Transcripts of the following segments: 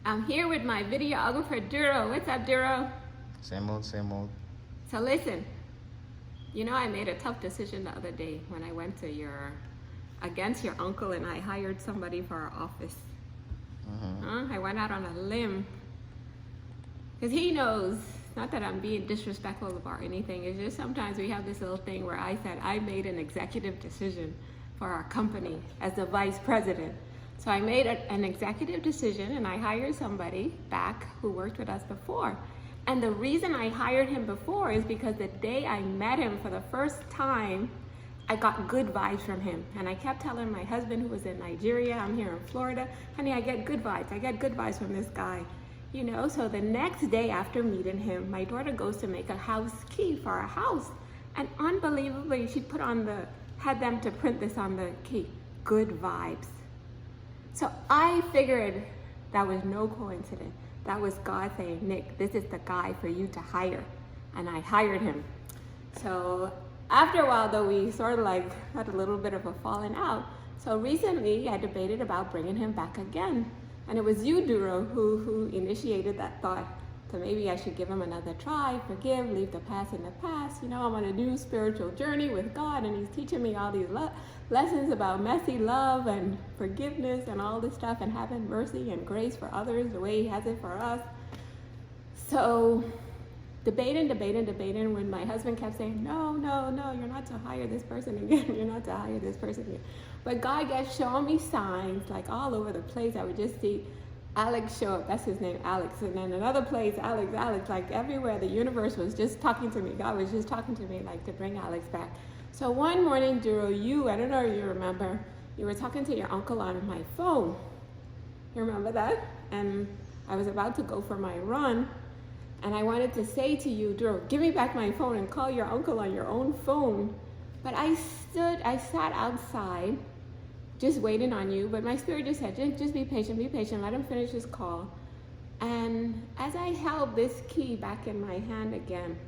I'm here with my videographer, Duro. What's up, Duro? Same old, same old. So listen, I made a tough decision the other day when I went to against your uncle and I hired somebody for our office. I went out on a limb because he knows, not that I'm being disrespectful about anything, it's just sometimes we have this little thing where I said I made an executive decision for our company as the vice president. So I made an executive decision and I hired somebody back who worked with us before. And the reason I hired him before is because the day I met him for the first time, I got good vibes from him. And I kept telling my husband, who was in Nigeria, I'm here in Florida, honey, I get good vibes. I get good vibes from this guy. So the next day after meeting him, my daughter goes to make a house key for our house. And unbelievably, she had them to print this on the key, good vibes. So I figured that was no coincidence. That was God saying, Nick, this is the guy for you to hire. And I hired him. So after a while, though, we sort of had a little bit of a falling out. So recently, I debated about bringing him back again. And it was you, Duro, who initiated that thought. So maybe I should give him another try, forgive, leave the past in the past. I'm on a new spiritual journey with God, and he's teaching me all these lessons about messy love and forgiveness and all this stuff, and having mercy and grace for others the way he has it for us. So debating, when my husband kept saying, no, you're not to hire this person again. You're not to hire this person again. But God kept showing me signs all over the place. I would just see Alex show up, that's his name, Alex. And then another place, Alex, everywhere. The universe was just talking to me. God was just talking to me to bring Alex back. So one morning, Duro, I don't know if you remember, you were talking to your uncle on my phone. You remember that? And I was about to go for my run. And I wanted to say to you, Duro, give me back my phone and call your uncle on your own phone. But I sat outside, just waiting on you, but my spirit just said, just be patient, let him finish his call. And as I held this key back in my hand again,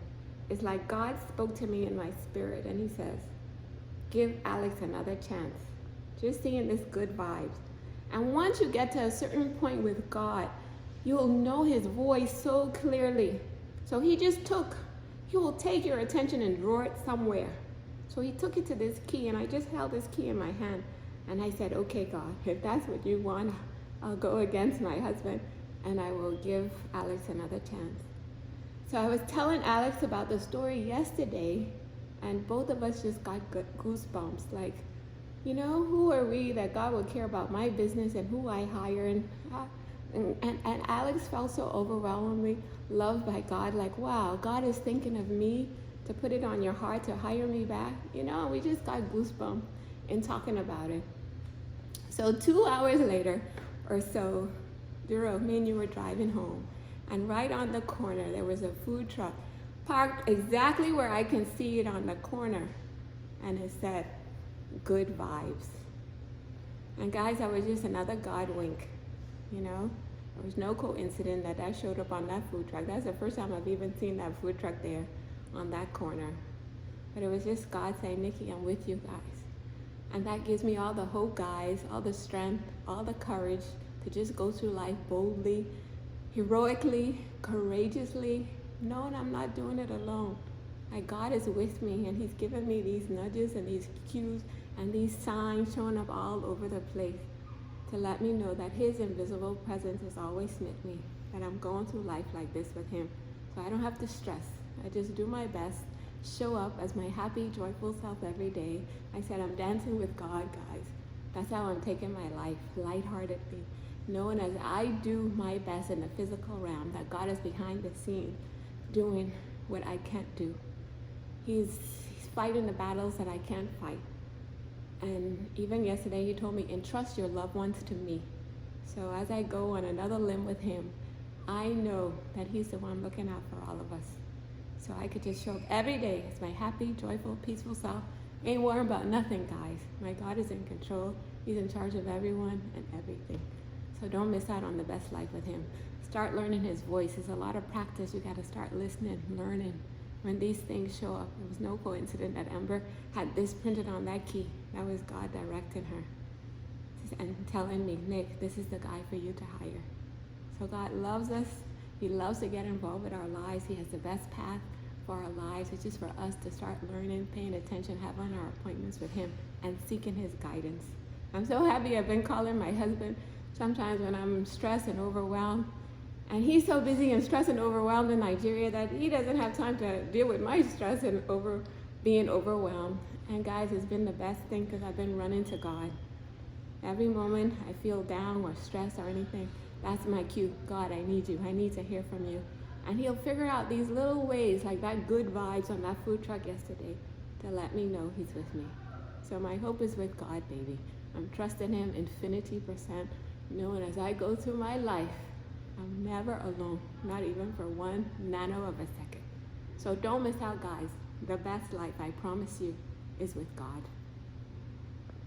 it's like God spoke to me in my spirit, and he says, give Alex another chance. Just seeing this good vibes. And once you get to a certain point with God, you'll know his voice so clearly. So he will take your attention and draw it somewhere. So he took it to this key, and I just held this key in my hand. And I said, okay, God, if that's what you want, I'll go against my husband and I will give Alex another chance. So I was telling Alex about the story yesterday, and both of us just got goosebumps. Who are we that God will care about my business and who I hire? And Alex felt so overwhelmingly loved by God. Wow, God is thinking of me to put it on your heart to hire me back. We just got goosebumps in talking about it. So 2 hours later or so, Duro, me and you were driving home, and right on the corner there was a food truck parked exactly where I can see it on the corner, and it said, good vibes. And guys, that was just another God wink. There was no coincidence that showed up on that food truck. That's the first time I've even seen that food truck there on that corner. But it was just God saying, Nikki, I'm with you guys. And that gives me all the hope, guys, all the strength, all the courage to just go through life boldly, heroically, courageously, knowing I'm not doing it alone. God is with me, and he's given me these nudges and these cues and these signs showing up all over the place to let me know that his invisible presence is always with me, that I'm going through life like this with him. So I don't have to stress. I just do my best, show up as my happy, joyful self every day. I said, I'm dancing with God, guys. That's how I'm taking my life, lightheartedly, knowing as I do my best in the physical realm that God is behind the scenes doing what I can't do. He's fighting the battles that I can't fight. And even yesterday, he told me, entrust your loved ones to me. So as I go on another limb with him, I know that he's the one looking out for all of us. So I could just show up every day as my happy, joyful, peaceful self. Ain't worrying about nothing, guys. My God is in control. He's in charge of everyone and everything. So don't miss out on the best life with him. Start learning his voice. It's a lot of practice. You got to start listening, learning. When these things show up, it was no coincidence that Amber had this printed on that key. That was God directing her and telling me, Nick, this is the guy for you to hire. So God loves us. He loves to get involved with our lives. He has the best path for our lives. It's just for us to start learning, paying attention, having our appointments with him, and seeking his guidance. I'm so happy I've been calling my husband sometimes when I'm stressed and overwhelmed. And he's so busy and stressed and overwhelmed in Nigeria that he doesn't have time to deal with my stress and being overwhelmed. And guys, it's been the best thing because I've been running to God. Every moment I feel down or stressed or anything, that's my cue. God, I need you. I need to hear from you. And he'll figure out these little ways, like that good vibes on that food truck yesterday, to let me know he's with me. So my hope is with God, baby. I'm trusting him infinity%, knowing as I go through my life, I'm never alone, not even for 1 nano of a second. So don't miss out, guys. The best life, I promise you, is with God.